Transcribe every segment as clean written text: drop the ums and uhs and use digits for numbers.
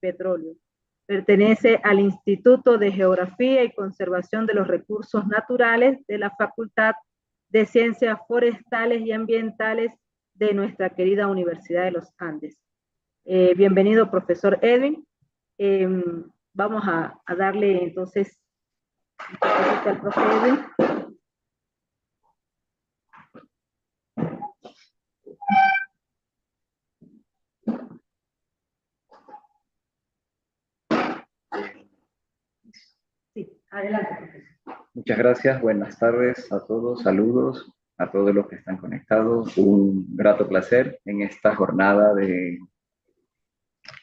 petróleo. Pertenece al Instituto de Geografía y Conservación de los Recursos Naturales de la Facultad de Ciencias Forestales y Ambientales de nuestra querida Universidad de los Andes. Bienvenido, profesor Edwin. Vamos a darle entonces un poquito al profe Edwin. Sí, adelante, profesor. Muchas gracias, buenas tardes a todos, saludos a todos los que están conectados. Un grato placer en esta jornada de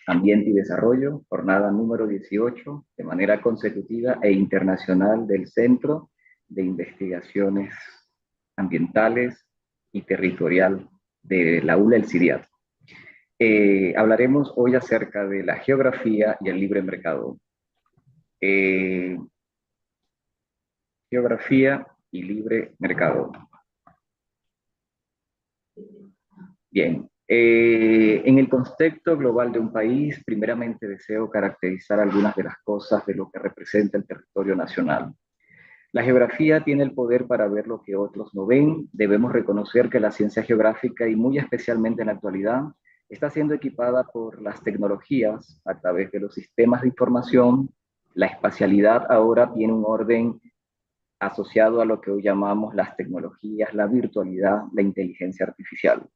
Ambiente y Desarrollo, jornada número 18, de manera consecutiva e internacional del Centro de Investigaciones Ambientales y Territorial de la ULA El Ciriato. Hablaremos hoy acerca de la geografía y el libre mercado. Geografía y libre mercado. Bien, en el contexto global de un país, primeramente deseo caracterizar algunas de las cosas de lo que representa el territorio nacional. La geografía tiene el poder para ver lo que otros no ven. Debemos reconocer que la ciencia geográfica, y muy especialmente en la actualidad, está siendo equipada por las tecnologías a través de los sistemas de información. La espacialidad ahora tiene un orden asociado a lo que hoy llamamos las tecnologías, la virtualidad, la inteligencia artificial.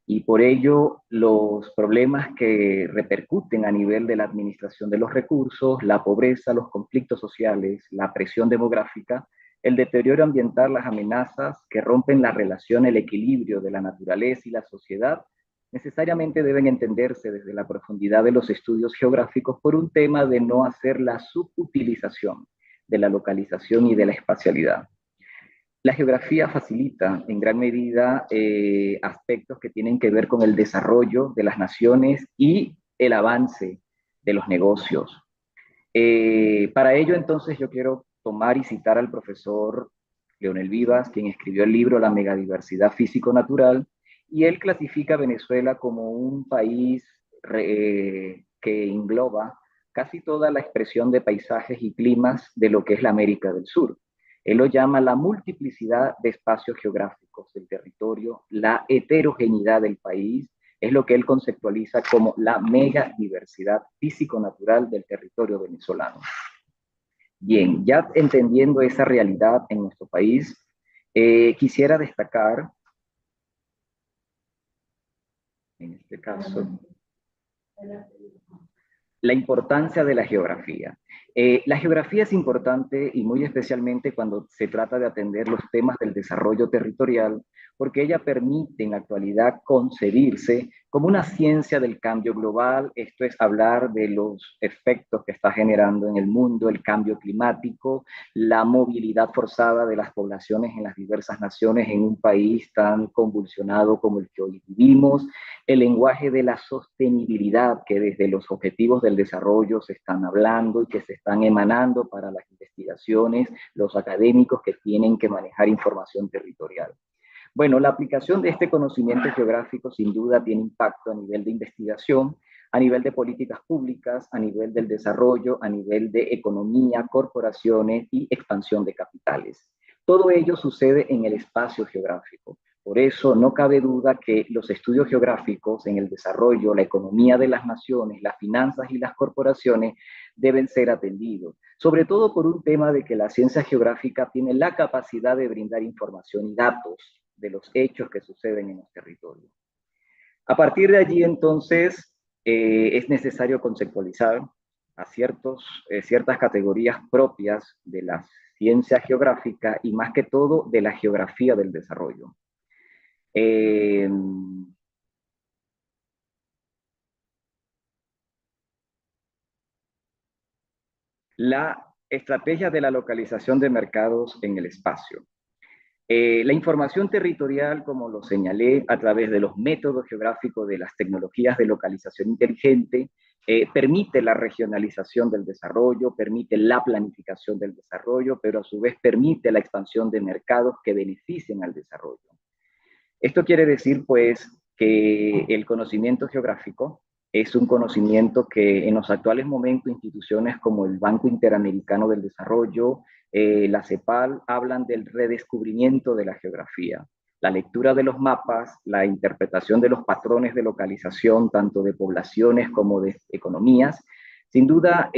Y por ello, los problemas que repercuten a nivel de la administración de los recursos, la pobreza, los conflictos sociales, la presión demográfica, el deterioro ambiental, las amenazas que rompen la relación, el equilibrio de la naturaleza y la sociedad, necesariamente deben entenderse desde la profundidad de los estudios geográficos por un tema de no hacer la subutilización de la localización y de la espacialidad. La geografía facilita en gran medida aspectos que tienen que ver con el desarrollo de las naciones y el avance de los negocios. Para ello, entonces, yo quiero tomar y citar al profesor Leonel Vivas, quien escribió el libro La megadiversidad físico-natural, y él clasifica a Venezuela como un país que engloba casi toda la expresión de paisajes y climas de lo que es la América del Sur. Él lo llama la multiplicidad de espacios geográficos del territorio, la heterogeneidad del país, es lo que él conceptualiza como la megadiversidad físico-natural del territorio venezolano. Bien, ya entendiendo esa realidad en nuestro país, quisiera destacar, en este caso, la importancia de la geografía. La geografía es importante y muy especialmente cuando se trata de atender los temas del desarrollo territorial, porque ella permite en la actualidad concebirse como una ciencia del cambio global, esto es hablar de los efectos que está generando en el mundo el cambio climático, la movilidad forzada de las poblaciones en las diversas naciones en un país tan convulsionado como el que hoy vivimos, el lenguaje de la sostenibilidad que desde los objetivos del desarrollo se están hablando y que se están emanando para las investigaciones, los académicos que tienen que manejar información territorial. Bueno, la aplicación de este conocimiento geográfico sin duda tiene impacto a nivel de investigación, a nivel de políticas públicas, a nivel del desarrollo, a nivel de economía, corporaciones y expansión de capitales. Todo ello sucede en el espacio geográfico. Por eso no cabe duda que los estudios geográficos en el desarrollo, la economía de las naciones, las finanzas y las corporaciones deben ser atendidos, sobre todo por un tema de que la ciencia geográfica tiene la capacidad de brindar información y datos de los hechos que suceden en los territorios. A partir de allí, entonces, es necesario conceptualizar a ciertas categorías propias de la ciencia geográfica y más que todo de la geografía del desarrollo. La estrategia de la localización de mercados en el espacio. La información territorial, como lo señalé, a través de los métodos geográficos de las tecnologías de localización inteligente, permite la regionalización del desarrollo, permite la planificación del desarrollo, pero a su vez permite la expansión de mercados que beneficien al desarrollo. Esto quiere decir, pues, que el conocimiento geográfico Es un conocimiento que en los actuales momentos instituciones como el Banco Interamericano del Desarrollo, la CEPAL, hablan del redescubrimiento de la geografía. La lectura de los mapas, la interpretación de los patrones de localización, tanto de poblaciones como de economías, sin duda,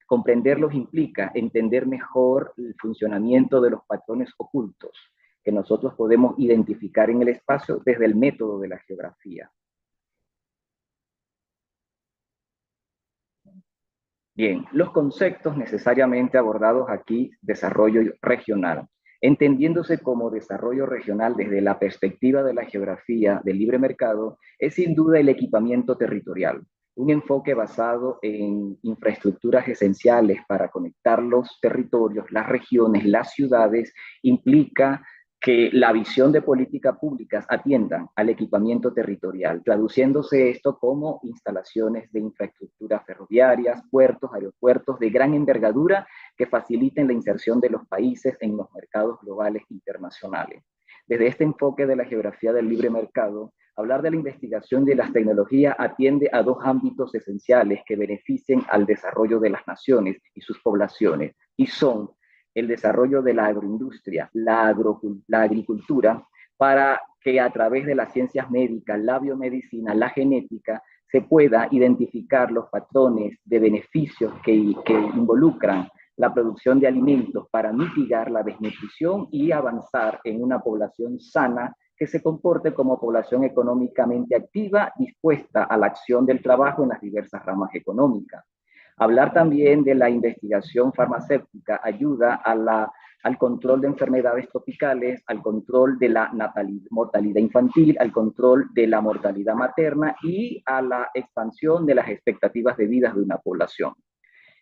comprenderlos implica entender mejor el funcionamiento de los patrones ocultos que nosotros podemos identificar en el espacio desde el método de la geografía. Bien, los conceptos necesariamente abordados aquí, desarrollo regional, entendiéndose como desarrollo regional desde la perspectiva de la geografía del libre mercado, es sin duda el equipamiento territorial, un enfoque basado en infraestructuras esenciales para conectar los territorios, las regiones, las ciudades, implica que la visión de políticas públicas atiendan al equipamiento territorial, traduciéndose esto como instalaciones de infraestructuras ferroviarias, puertos, aeropuertos de gran envergadura que faciliten la inserción de los países en los mercados globales internacionales. Desde este enfoque de la geografía del libre mercado, hablar de la investigación de las tecnologías atiende a dos ámbitos esenciales que beneficien al desarrollo de las naciones y sus poblaciones, y son el desarrollo de la agroindustria, la agricultura, para que a través de las ciencias médicas, la biomedicina, la genética, se pueda identificar los patrones de beneficios que involucran la producción de alimentos para mitigar la desnutrición y avanzar en una población sana que se comporte como población económicamente activa, dispuesta a la acción del trabajo en las diversas ramas económicas. Hablar también de la investigación farmacéutica ayuda al control de enfermedades tropicales, al control de la mortalidad infantil, al control de la mortalidad materna y a la expansión de las expectativas de vida de una población.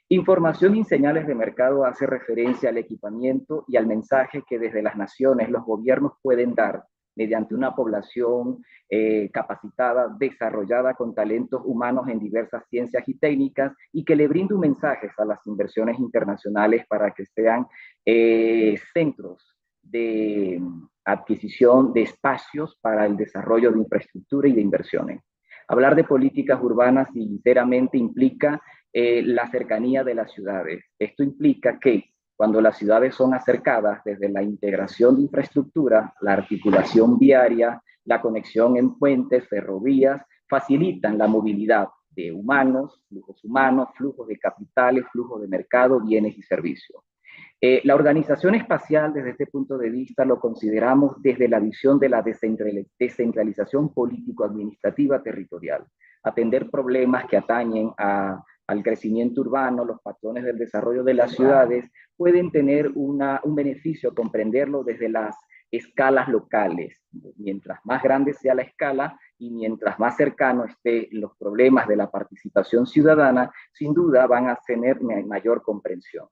Información y señales de mercado hace referencia al equipamiento y al mensaje que desde las naciones los gobiernos pueden dar mediante una población capacitada, desarrollada con talentos humanos en diversas ciencias y técnicas y que le brinde un mensaje a las inversiones internacionales para que sean centros de adquisición de espacios para el desarrollo de infraestructura y de inversiones. Hablar de políticas urbanas sinceramente implica la cercanía de las ciudades. Esto implica que cuando las ciudades son acercadas desde la integración de infraestructura, la articulación viaria, la conexión en puentes, ferrovías, facilitan la movilidad de humanos, flujos de capitales, flujos de mercado, bienes y servicios. La organización espacial, desde este punto de vista, lo consideramos desde la visión de la descentralización político-administrativa territorial. Atender problemas que atañen al crecimiento urbano, los patrones del desarrollo de las ciudades, pueden tener un beneficio comprenderlo desde las escalas locales. Mientras más grande sea la escala y mientras más cercano estén los problemas de la participación ciudadana, sin duda van a tener mayor comprensión.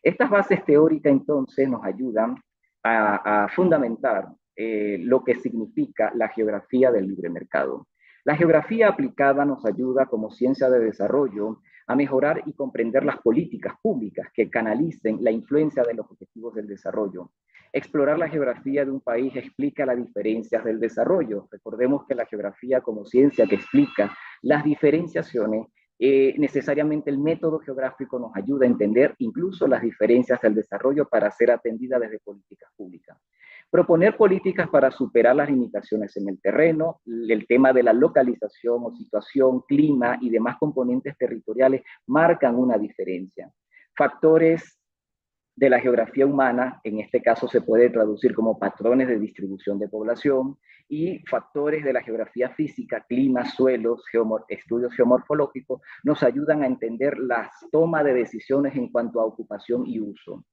Estas bases teóricas entonces nos ayudan a fundamentar lo que significa la geografía del libre mercado. La geografía aplicada nos ayuda como ciencia de desarrollo a mejorar y comprender las políticas públicas que canalicen la influencia de los objetivos del desarrollo. Explorar la geografía de un país explica las diferencias del desarrollo. Recordemos que la geografía como ciencia que explica las diferenciaciones, necesariamente el método geográfico nos ayuda a entender incluso las diferencias del desarrollo para ser atendida desde políticas públicas. Proponer políticas para superar las limitaciones en el terreno, el tema de la localización o situación, clima y demás componentes territoriales marcan una diferencia. Factores de la geografía humana, en este caso se puede traducir como patrones de distribución de población, y factores de la geografía física, clima, suelos, estudios geomorfológicos, nos ayudan a entender las tomas de decisiones en cuanto a ocupación y uso.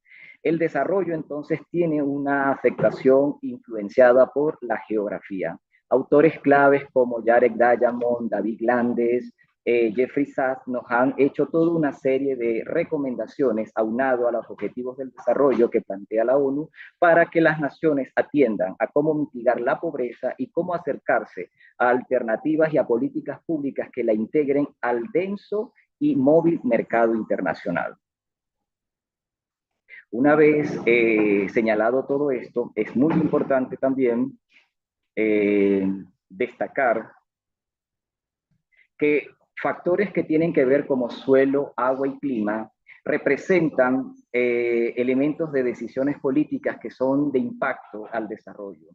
El desarrollo entonces tiene una afectación influenciada por la geografía. Autores claves como Jarek Diamond, David Landes, Jeffrey Sachs nos han hecho toda una serie de recomendaciones aunado a los objetivos del desarrollo que plantea la ONU para que las naciones atiendan a cómo mitigar la pobreza y cómo acercarse a alternativas y a políticas públicas que la integren al denso y móvil mercado internacional. Una vez señalado todo esto, es muy importante también destacar que factores que tienen que ver como suelo, agua y clima representan elementos de decisiones políticas que son de impacto al desarrollo.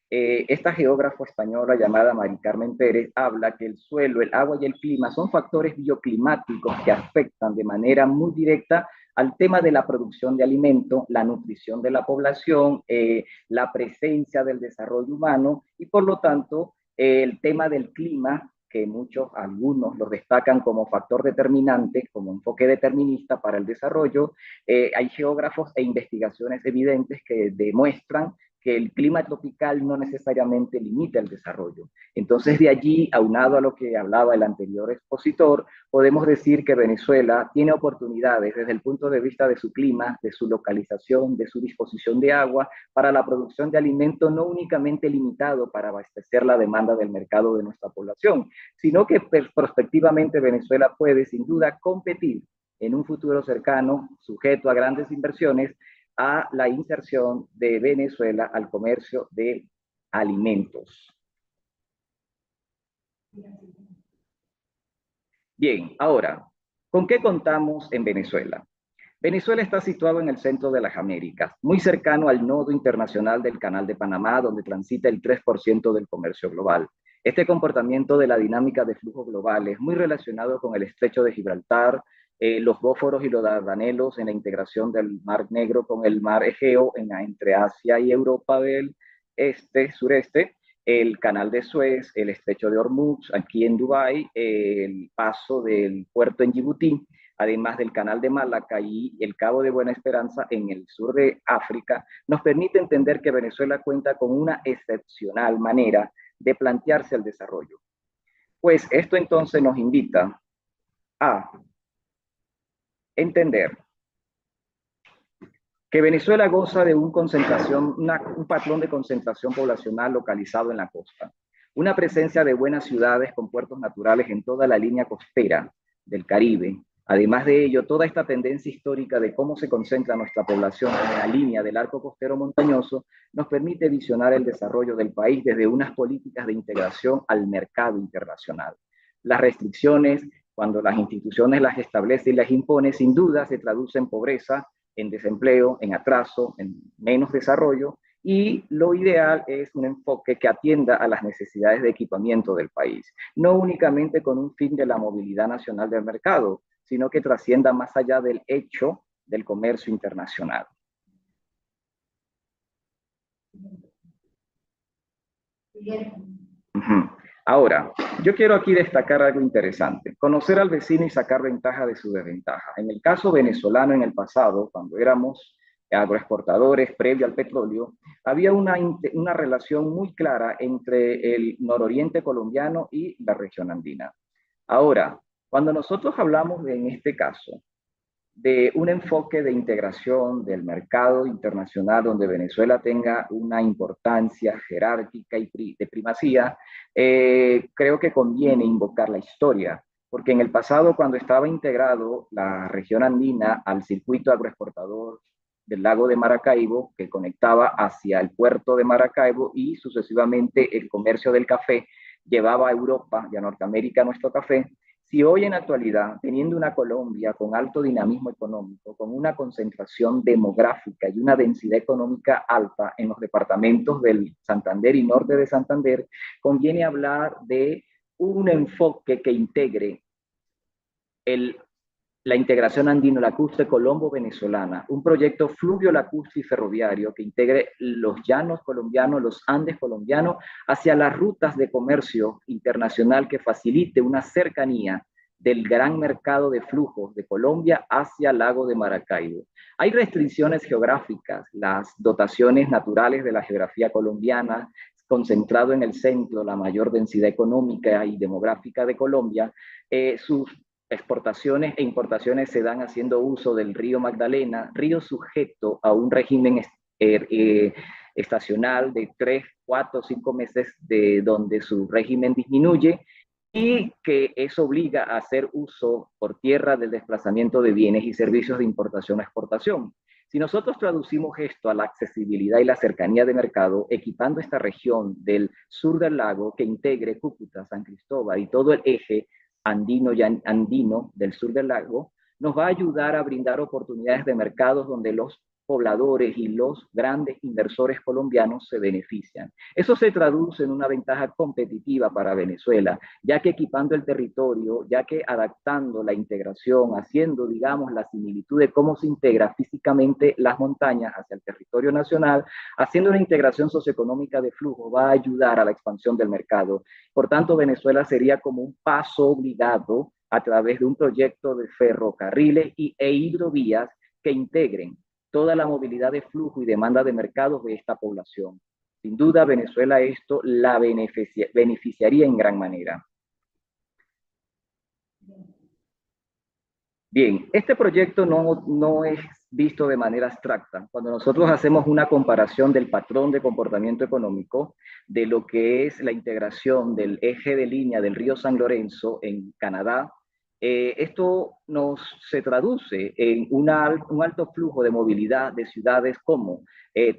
Esta geógrafa española llamada Mari Carmen Pérez habla que el suelo, el agua y el clima son factores bioclimáticos que afectan de manera muy directa al tema de la producción de alimento, la nutrición de la población, la presencia del desarrollo humano y por lo tanto el tema del clima, que algunos lo destacan como factor determinante, como enfoque determinista para el desarrollo. Hay geógrafos e investigaciones evidentes que demuestran que el clima tropical no necesariamente limita el desarrollo. Entonces, de allí, aunado a lo que hablaba el anterior expositor, podemos decir que Venezuela tiene oportunidades desde el punto de vista de su clima, de su localización, de su disposición de agua, para la producción de alimentos no únicamente limitado para abastecer la demanda del mercado de nuestra población, sino que prospectivamente Venezuela puede, sin duda, competir en un futuro cercano, sujeto a grandes inversiones, a la inserción de Venezuela al comercio de alimentos. Bien, ahora, ¿con qué contamos en Venezuela? Venezuela está situado en el centro de las Américas, muy cercano al nodo internacional del Canal de Panamá, donde transita el 3% del comercio global. Este comportamiento de la dinámica de flujo global es muy relacionado con el estrecho de Gibraltar, los Bósforos y los Dardanelos en la integración del Mar Negro con el Mar Egeo entre Asia y Europa del sureste, el Canal de Suez, el estrecho de Hormuz, aquí en Dubái, el paso del puerto en Djibouti, además del Canal de Malaca y el Cabo de Buena Esperanza en el sur de África, nos permite entender que Venezuela cuenta con una excepcional manera de plantearse el desarrollo. Pues esto entonces nos invita a entender que Venezuela goza de un patrón de concentración poblacional localizado en la costa, una presencia de buenas ciudades con puertos naturales en toda la línea costera del Caribe. Además de ello, toda esta tendencia histórica de cómo se concentra nuestra población en la línea del arco costero montañoso nos permite visionar el desarrollo del país desde unas políticas de integración al mercado internacional. Las restricciones, cuando las instituciones las establece y las impone, sin duda se traduce en pobreza, en desempleo, en atraso, en menos desarrollo, y lo ideal es un enfoque que atienda a las necesidades de equipamiento del país, no únicamente con un fin de la movilidad nacional del mercado, sino que trascienda más allá del hecho del comercio internacional. Ahora, yo quiero aquí destacar algo interesante, conocer al vecino y sacar ventaja de su desventaja. En el caso venezolano en el pasado, cuando éramos agroexportadores previo al petróleo, había una relación muy clara entre el nororiente colombiano y la región andina. Ahora, cuando nosotros hablamos en este caso de un enfoque de integración del mercado internacional donde Venezuela tenga una importancia jerárquica y de primacía, creo que conviene invocar la historia, porque en el pasado, cuando estaba integrado la región andina al circuito agroexportador del lago de Maracaibo, que conectaba hacia el puerto de Maracaibo y sucesivamente el comercio del café llevaba a Europa y a Norteamérica nuestro café. Si hoy en la actualidad, teniendo una Colombia con alto dinamismo económico, con una concentración demográfica y una densidad económica alta en los departamentos del Santander y norte de Santander, conviene hablar de un enfoque que integre la integración andino-lacustre colombo-venezolana, un proyecto fluvio-lacustre y ferroviario que integre los llanos colombianos, los Andes colombianos, hacia las rutas de comercio internacional que facilite una cercanía del gran mercado de flujos de Colombia hacia el lago de Maracaibo. Hay restricciones geográficas, las dotaciones naturales de la geografía colombiana, concentrado en el centro, la mayor densidad económica y demográfica de Colombia, sus exportaciones e importaciones se dan haciendo uso del río Magdalena, río sujeto a un régimen estacional de 3, 4, 5 meses, de donde su régimen disminuye y que eso obliga a hacer uso por tierra del desplazamiento de bienes y servicios de importación a exportación. Si nosotros traducimos esto a la accesibilidad y la cercanía de mercado, equipando esta región del sur del lago que integre Cúcuta, San Cristóbal y todo el eje andino y andino del sur del lago, nos va a ayudar a brindar oportunidades de mercados donde los pobladores y los grandes inversores colombianos se benefician. Eso se traduce en una ventaja competitiva para Venezuela, ya que equipando el territorio, ya que adaptando la integración, haciendo, digamos, la similitud de cómo se integra físicamente las montañas hacia el territorio nacional, haciendo una integración socioeconómica de flujo, va a ayudar a la expansión del mercado. Por tanto, Venezuela sería como un paso obligado a través de un proyecto de ferrocarriles e hidrovías que integren toda la movilidad de flujo y demanda de mercados de esta población. Sin duda, Venezuela esto la beneficiaría en gran manera. Bien, este proyecto no es visto de manera abstracta. Cuando nosotros hacemos una comparación del patrón de comportamiento económico, de lo que es la integración del eje de línea del río San Lorenzo en Canadá, esto se traduce en un alto flujo de movilidad de ciudades como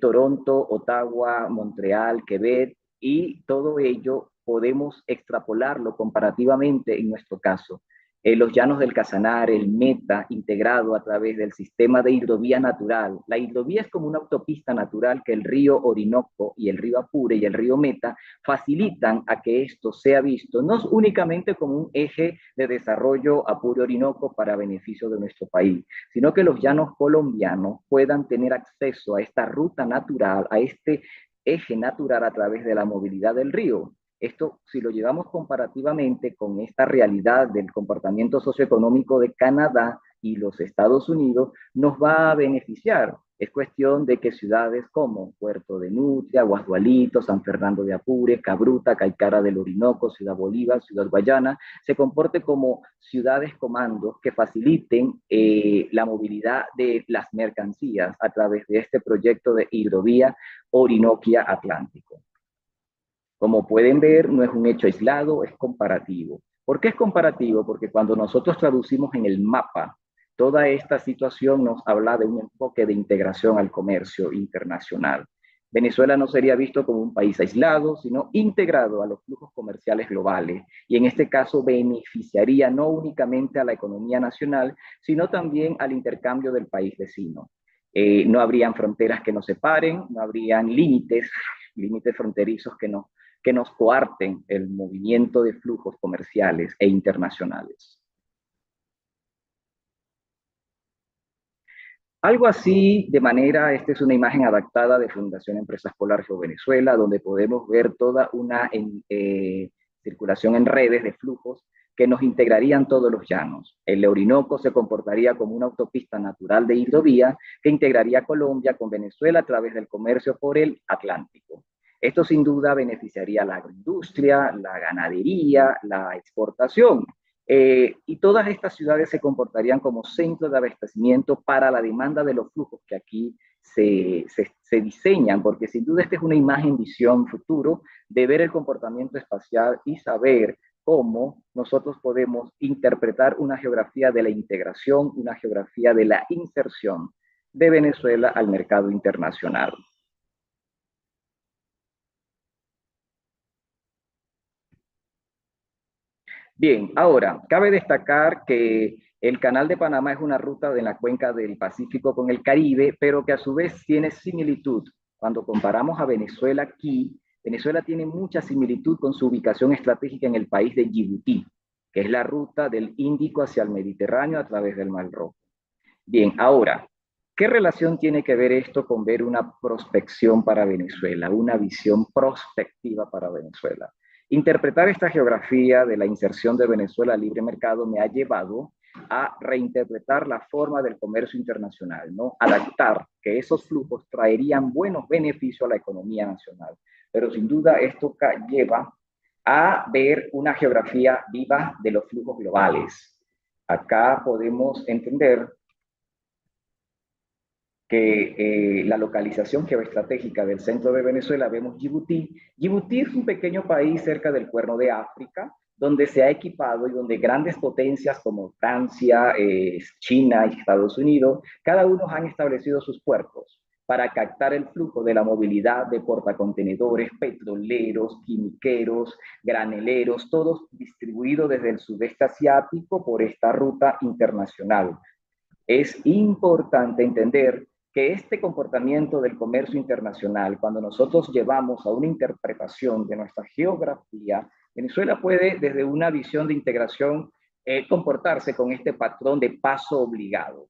Toronto, Ottawa, Montreal, Quebec, y todo ello podemos extrapolarlo comparativamente en nuestro caso. Los llanos del Casanare, el Meta, integrado a través del sistema de hidrovía natural. La hidrovía es como una autopista natural que el río Orinoco y el río Apure y el río Meta facilitan a que esto sea visto no únicamente como un eje de desarrollo Apure-Orinoco para beneficio de nuestro país, sino que los llanos colombianos puedan tener acceso a esta ruta natural, a este eje natural a través de la movilidad del río. Esto, si lo llevamos comparativamente con esta realidad del comportamiento socioeconómico de Canadá y los Estados Unidos, nos va a beneficiar. Es cuestión de que ciudades como Puerto de Nutria, Guasdualito, San Fernando de Apure, Cabruta, Caicara del Orinoco, Ciudad Bolívar, Ciudad Guayana, se comporte como ciudades comandos que faciliten la movilidad de las mercancías a través de este proyecto de hidrovía Orinoquia Atlántico. Como pueden ver, no es un hecho aislado, es comparativo. ¿Por qué es comparativo? Porque cuando nosotros traducimos en el mapa, toda esta situación nos habla de un enfoque de integración al comercio internacional. Venezuela no sería visto como un país aislado, sino integrado a los flujos comerciales globales, y en este caso beneficiaría no únicamente a la economía nacional, sino también al intercambio del país vecino. No habrían fronteras que nos separen, no habrían límites fronterizos que nos coarten el movimiento de flujos comerciales e internacionales. Algo así, esta es una imagen adaptada de Fundación Empresas Polar Venezuela, donde podemos ver toda una circulación en redes de flujos que nos integrarían todos los llanos. El Orinoco se comportaría como una autopista natural de hidrovía que integraría Colombia con Venezuela a través del comercio por el Atlántico. Esto sin duda beneficiaría a la agroindustria, la ganadería, la exportación. Y todas estas ciudades se comportarían como centros de abastecimiento para la demanda de los flujos que aquí se diseñan, porque sin duda esta es una imagen, visión, futuro de ver el comportamiento espacial y saber cómo nosotros podemos interpretar una geografía de la integración, una geografía de la inserción de Venezuela al mercado internacional. Bien, ahora, cabe destacar que el Canal de Panamá es una ruta de la cuenca del Pacífico con el Caribe, pero que a su vez tiene similitud. Cuando comparamos a Venezuela aquí, Venezuela tiene mucha similitud con su ubicación estratégica en el país de Djibouti, que es la ruta del Índico hacia el Mediterráneo a través del Mar Rojo. Bien, ahora, ¿qué relación tiene que ver esto con ver una prospección para Venezuela, una visión prospectiva para Venezuela? Interpretar esta geografía de la inserción de Venezuela al libre mercado me ha llevado a reinterpretar la forma del comercio internacional, ¿no? Adaptar que esos flujos traerían buenos beneficios a la economía nacional. Pero sin duda esto lleva a ver una geografía viva de los flujos globales. Acá podemos entender que la localización geoestratégica del centro de Venezuela, vemos Djibouti. Djibouti es un pequeño país cerca del Cuerno de África, donde se ha equipado y donde grandes potencias como Francia, China y Estados Unidos, cada uno han establecido sus puertos. para captar el flujo de la movilidad de portacontenedores, petroleros, quimiqueros, graneleros, todos distribuidos desde el sudeste asiático por esta ruta internacional. Es importante entender que este comportamiento del comercio internacional, cuando nosotros llevamos a una interpretación de nuestra geografía, Venezuela puede, desde una visión de integración, comportarse con este patrón de paso obligado.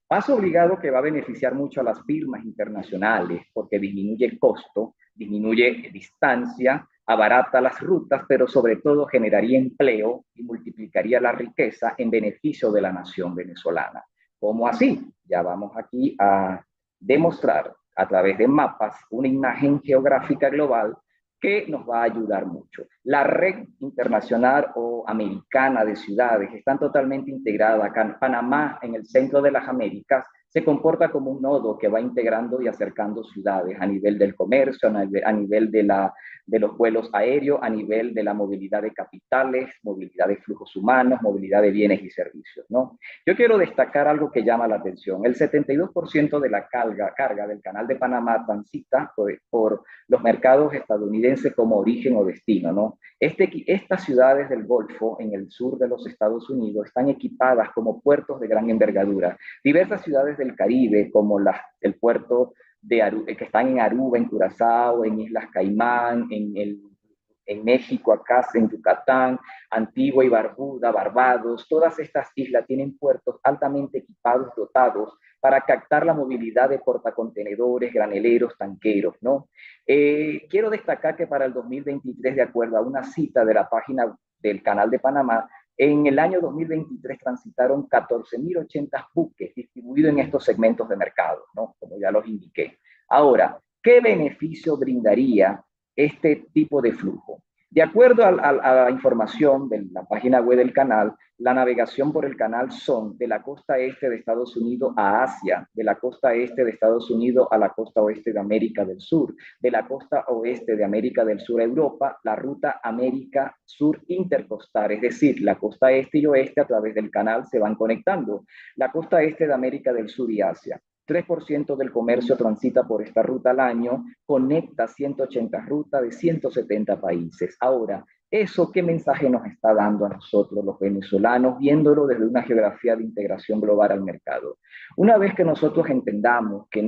Paso obligado que va a beneficiar mucho a las firmas internacionales porque disminuye el costo, disminuye distancia, abarata las rutas, pero sobre todo generaría empleo y multiplicaría la riqueza en beneficio de la nación venezolana. ¿Cómo así? Ya vamos aquí a demostrar a través de mapas una imagen geográfica global que nos va a ayudar mucho. La red internacional o americana de ciudades están totalmente integradas. Acá Panamá, en el centro de las Américas, se comporta como un nodo que va integrando y acercando ciudades a nivel del comercio, a nivel de los vuelos aéreos, a nivel de la movilidad de capitales, movilidad de flujos humanos, movilidad de bienes y servicios, ¿no? Yo quiero destacar algo que llama la atención. El 72% de la carga del Canal de Panamá transita por los mercados estadounidenses como origen o destino, ¿no? Estas ciudades del Golfo, en el sur de los Estados Unidos, están equipadas como puertos de gran envergadura. Diversas ciudades del Caribe, como el puerto que están en Aruba, en Curazao, en Islas Caimán, en México, acá en Yucatán, Antigua y Barbuda, Barbados, todas estas islas tienen puertos altamente equipados, dotados, para captar la movilidad de portacontenedores, graneleros, tanqueros, ¿no? Quiero destacar que para el 2023, de acuerdo a una cita de la página del Canal de Panamá, en el año 2023 transitaron 14.080 buques distribuidos en estos segmentos de mercado, ¿no? Como ya los indiqué. Ahora, ¿qué beneficio brindaría este tipo de flujo? De acuerdo a la información de la página web del canal, la navegación por el canal son de la costa este de Estados Unidos a Asia, de la costa este de Estados Unidos a la costa oeste de América del Sur, de la costa oeste de América del Sur a Europa, la ruta América Sur intercostal, es decir, la costa este y oeste a través del canal se van conectando, la costa este de América del Sur y Asia. 3% del comercio transita por esta ruta al año, conecta 180 rutas de 170 países. Ahora, ¿eso qué mensaje nos está dando a nosotros los venezolanos, viéndolo desde una geografía de integración global al mercado? Una vez que nosotros entendamos que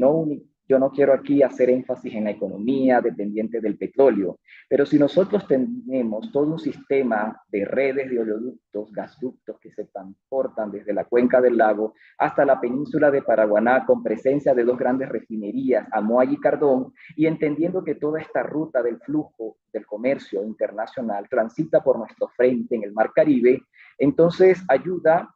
yo no quiero aquí hacer énfasis en la economía dependiente del petróleo, pero si nosotros tenemos todo un sistema de redes de oleoductos, gasductos que se transportan desde la cuenca del lago hasta la península de Paraguaná con presencia de dos grandes refinerías, Amoay y Cardón, y entendiendo que toda esta ruta del flujo del comercio internacional transita por nuestro frente en el Mar Caribe, entonces ayuda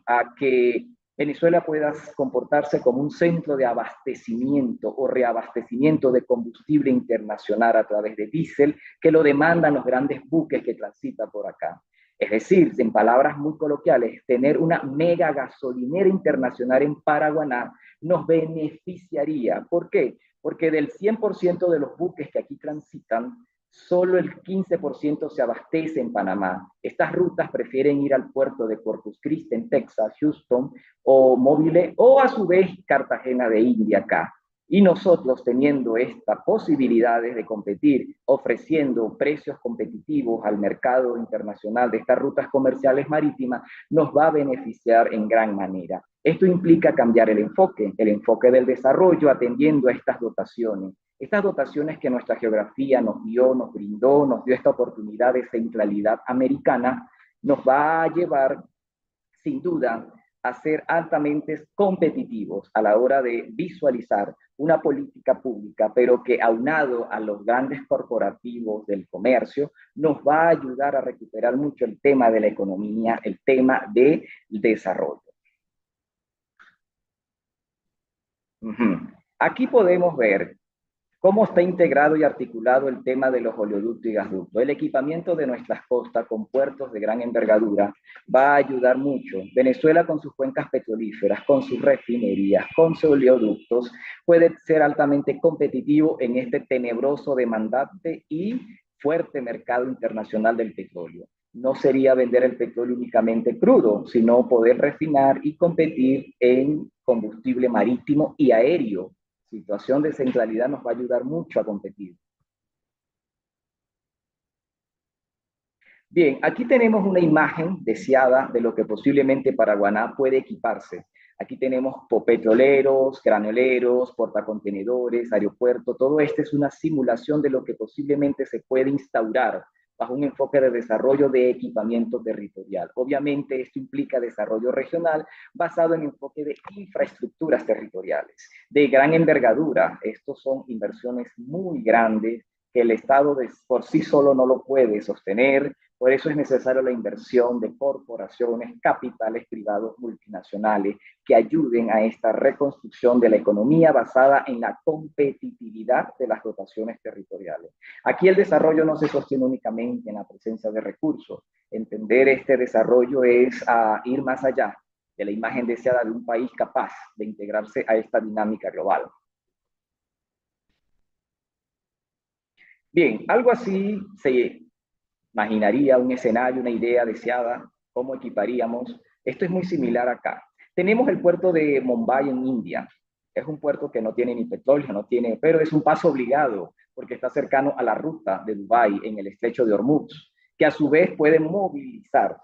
a que Venezuela pueda comportarse como un centro de abastecimiento o reabastecimiento de combustible internacional a través de diésel que lo demandan los grandes buques que transitan por acá. Es decir, en palabras muy coloquiales, tener una mega gasolinera internacional en Paraguaná nos beneficiaría. ¿Por qué? Porque del 100% de los buques que aquí transitan, solo el 15% se abastece en Panamá. Estas rutas prefieren ir al puerto de Corpus Christi en Texas, Houston o Mobile o a su vez Cartagena de India acá. Y nosotros teniendo esta posibilidades de competir, ofreciendo precios competitivos al mercado internacional de estas rutas comerciales marítimas, nos va a beneficiar en gran manera. Esto implica cambiar el enfoque del desarrollo atendiendo a estas dotaciones que nuestra geografía nos dio, nos brindó, nos dio esta oportunidad de centralidad americana, nos va a llevar sin duda a ser altamente competitivos a la hora de visualizar una política pública, pero que aunado a los grandes corporativos del comercio, nos va a ayudar a recuperar mucho el tema de la economía, el tema del desarrollo. Aquí podemos ver cómo está integrado y articulado el tema de los oleoductos y gasductos. El equipamiento de nuestras costas con puertos de gran envergadura va a ayudar mucho. Venezuela con sus cuencas petrolíferas, con sus refinerías, con sus oleoductos, puede ser altamente competitivo en este tenebroso, demandante y fuerte mercado internacional del petróleo. No sería vender el petróleo únicamente crudo, sino poder refinar y competir en combustible marítimo y aéreo, situación de centralidad nos va a ayudar mucho a competir. Bien, aquí tenemos una imagen deseada de lo que posiblemente Paraguaná puede equiparse. Aquí tenemos petroleros, granuleros, portacontenedores, aeropuerto. Todo esto es una simulación de lo que posiblemente se puede instaurar bajo un enfoque de desarrollo de equipamiento territorial. Obviamente esto implica desarrollo regional basado en enfoque de infraestructuras territoriales de gran envergadura. Estos son inversiones muy grandes que el Estado por sí solo no lo puede sostener. Por eso es necesaria la inversión de corporaciones, capitales privados multinacionales que ayuden a esta reconstrucción de la economía basada en la competitividad de las dotaciones territoriales. Aquí el desarrollo no se sostiene únicamente en la presencia de recursos. Entender este desarrollo es ir más allá de la imagen deseada de un país capaz de integrarse a esta dinámica global. Bien, algo así se imaginaría un escenario, una idea deseada, cómo equiparíamos. Esto es muy similar acá. Tenemos el puerto de Mumbai en India. Es un puerto que no tiene ni petróleo, no tiene, pero es un paso obligado porque está cercano a la ruta de Dubái en el estrecho de Hormuz, que a su vez puede movilizar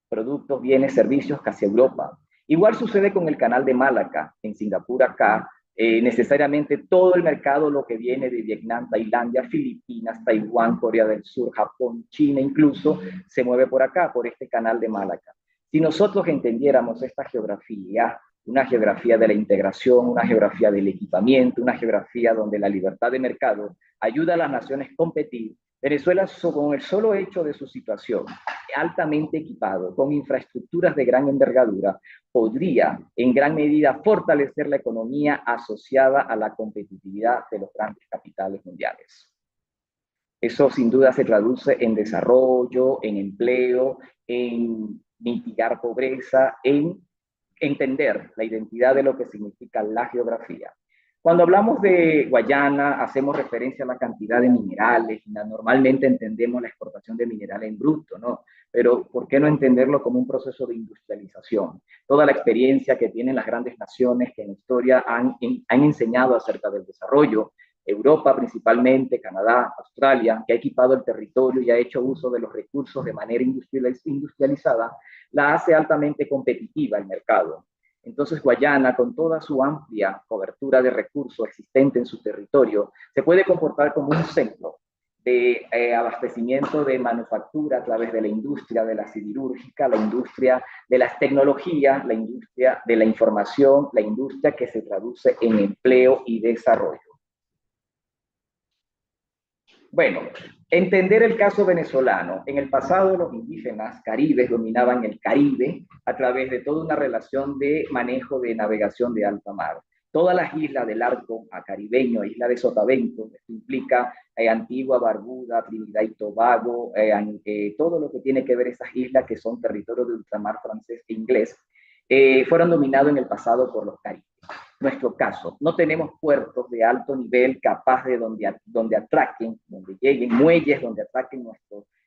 productos, bienes, servicios hacia Europa. Igual sucede con el canal de Malaca en Singapur acá. Necesariamente todo el mercado, lo que viene de Vietnam, Tailandia, Filipinas, Taiwán, Corea del Sur, Japón, China incluso, se mueve por acá, por este canal de Malaca. Si nosotros entendiéramos esta geografía, una geografía de la integración, una geografía del equipamiento, una geografía donde la libertad de mercado ayuda a las naciones a competir, Venezuela, con el solo hecho de su situación, altamente equipado, con infraestructuras de gran envergadura, podría en gran medida fortalecer la economía asociada a la competitividad de los grandes capitales mundiales. Eso sin duda se traduce en desarrollo, en empleo, en mitigar pobreza, en entender la identidad de lo que significa la geografía. Cuando hablamos de Guayana, hacemos referencia a la cantidad de minerales, y normalmente entendemos la exportación de minerales en bruto, ¿no? Pero ¿por qué no entenderlo como un proceso de industrialización? Toda la experiencia que tienen las grandes naciones que en historia han enseñado acerca del desarrollo, Europa principalmente, Canadá, Australia, que ha equipado el territorio y ha hecho uso de los recursos de manera industrializada, la hace altamente competitiva el mercado. Entonces Guayana, con toda su amplia cobertura de recursos existente en su territorio, se puede comportar como un centro de abastecimiento de manufactura a través de la industria de la siderúrgica, la industria de las tecnologías, la industria de la información, la industria que se traduce en empleo y desarrollo. Bueno, entender el caso venezolano. En el pasado los indígenas caribes dominaban el Caribe a través de toda una relación de manejo de navegación de alta mar. Todas las islas del arco caribeño, isla de Sotavento, esto implica Antigua, Barbuda, Trinidad y Tobago, todo lo que tiene que ver esas islas que son territorio de ultramar francés e inglés, fueron dominados en el pasado por los caribes. Nuestro caso, no tenemos puertos de alto nivel capaz de donde atraquen, donde lleguen muelles, donde atraquen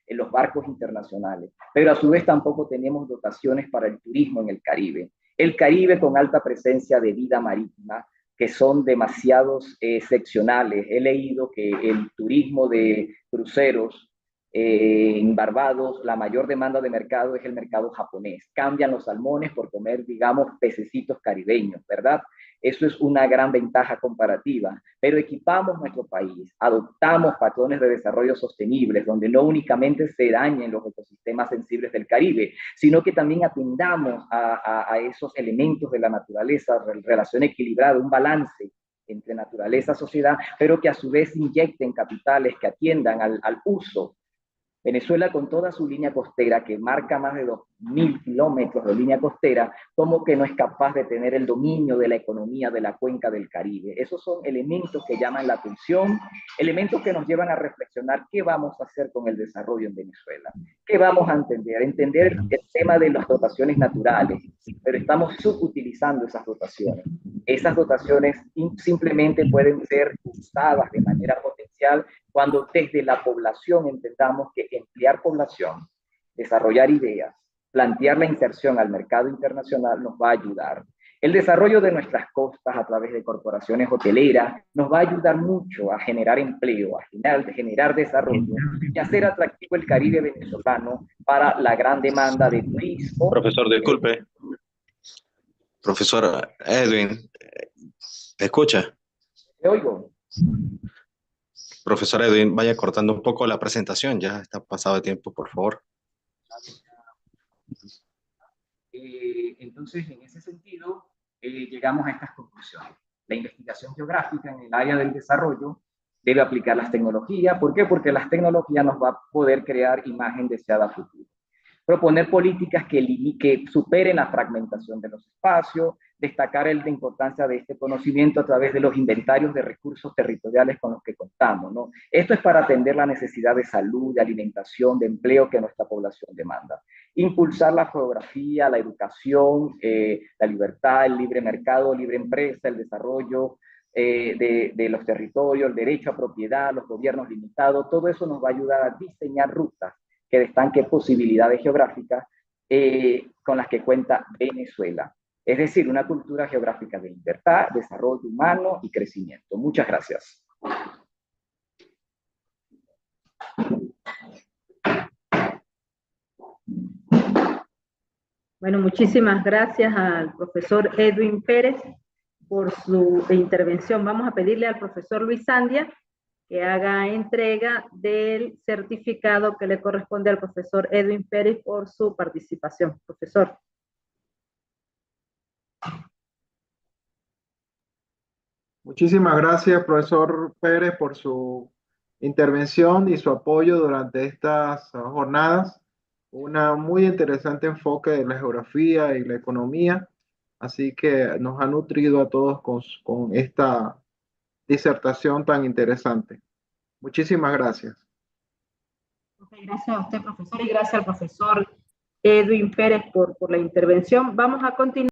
en los barcos internacionales, pero a su vez tampoco tenemos dotaciones para el turismo en el Caribe. El Caribe con alta presencia de vida marítima, que son demasiados excepcionales. He leído que el turismo de cruceros en Barbados, la mayor demanda de mercado es el mercado japonés. Cambian los salmones por comer, digamos, pececitos caribeños, ¿verdad? Eso es una gran ventaja comparativa, pero equipamos nuestro país, adoptamos patrones de desarrollo sostenibles, donde no únicamente se dañen los ecosistemas sensibles del Caribe, sino que también atendamos a esos elementos de la naturaleza, relación equilibrada, un balance entre naturaleza y sociedad, pero que a su vez inyecten capitales que atiendan al uso. Venezuela, con toda su línea costera, que marca más de 2.000 kilómetros de línea costera, como que no es capaz de tener el dominio de la economía de la cuenca del Caribe. Esos son elementos que llaman la atención, elementos que nos llevan a reflexionar qué vamos a hacer con el desarrollo en Venezuela, qué vamos a entender el tema de las dotaciones naturales, pero estamos subutilizando esas dotaciones. Esas dotaciones simplemente pueden ser usadas de manera potencial cuando desde la población entendamos que emplear población, desarrollar ideas, plantear la inserción al mercado internacional nos va a ayudar. El desarrollo de nuestras costas a través de corporaciones hoteleras nos va a ayudar mucho a generar empleo, a generar desarrollo y hacer atractivo el Caribe venezolano para la gran demanda de turismo. Profesor, disculpe. Profesor Edwin, ¿me escucha? ¿Te oigo? Profesor Edwin, vaya cortando un poco la presentación, ya está pasado de tiempo, por favor. Entonces, en ese sentido, llegamos a estas conclusiones. La investigación geográfica en el área del desarrollo debe aplicar las tecnologías. ¿Por qué? Porque las tecnologías nos va a poder crear imagen deseada a futuro. Proponer políticas que superen la fragmentación de los espacios, destacar la importancia de este conocimiento a través de los inventarios de recursos territoriales con los que contamos, ¿no? Esto es para atender la necesidad de salud, de alimentación, de empleo que nuestra población demanda. Impulsar la geografía, la educación, la libertad, el libre mercado, libre empresa, el desarrollo de los territorios, el derecho a propiedad, los gobiernos limitados, todo eso nos va a ayudar a diseñar rutas que destanque posibilidades geográficas con las que cuenta Venezuela. Es decir, una cultura geográfica de libertad, desarrollo humano y crecimiento. Muchas gracias. Bueno, muchísimas gracias al profesor Edwin Pérez por su intervención. Vamos a pedirle al profesor Luis Sandia que haga entrega del certificado que le corresponde al profesor Edwin Pérez por su participación. Profesor. Muchísimas gracias, profesor Pérez, por su intervención y su apoyo durante estas jornadas. Una muy interesante enfoque de la geografía y la economía, así que nos ha nutrido a todos con esta disertación tan interesante. Muchísimas gracias. Gracias a usted, profesor, y gracias al profesor Edwin Pérez por la intervención. Vamos a continuar.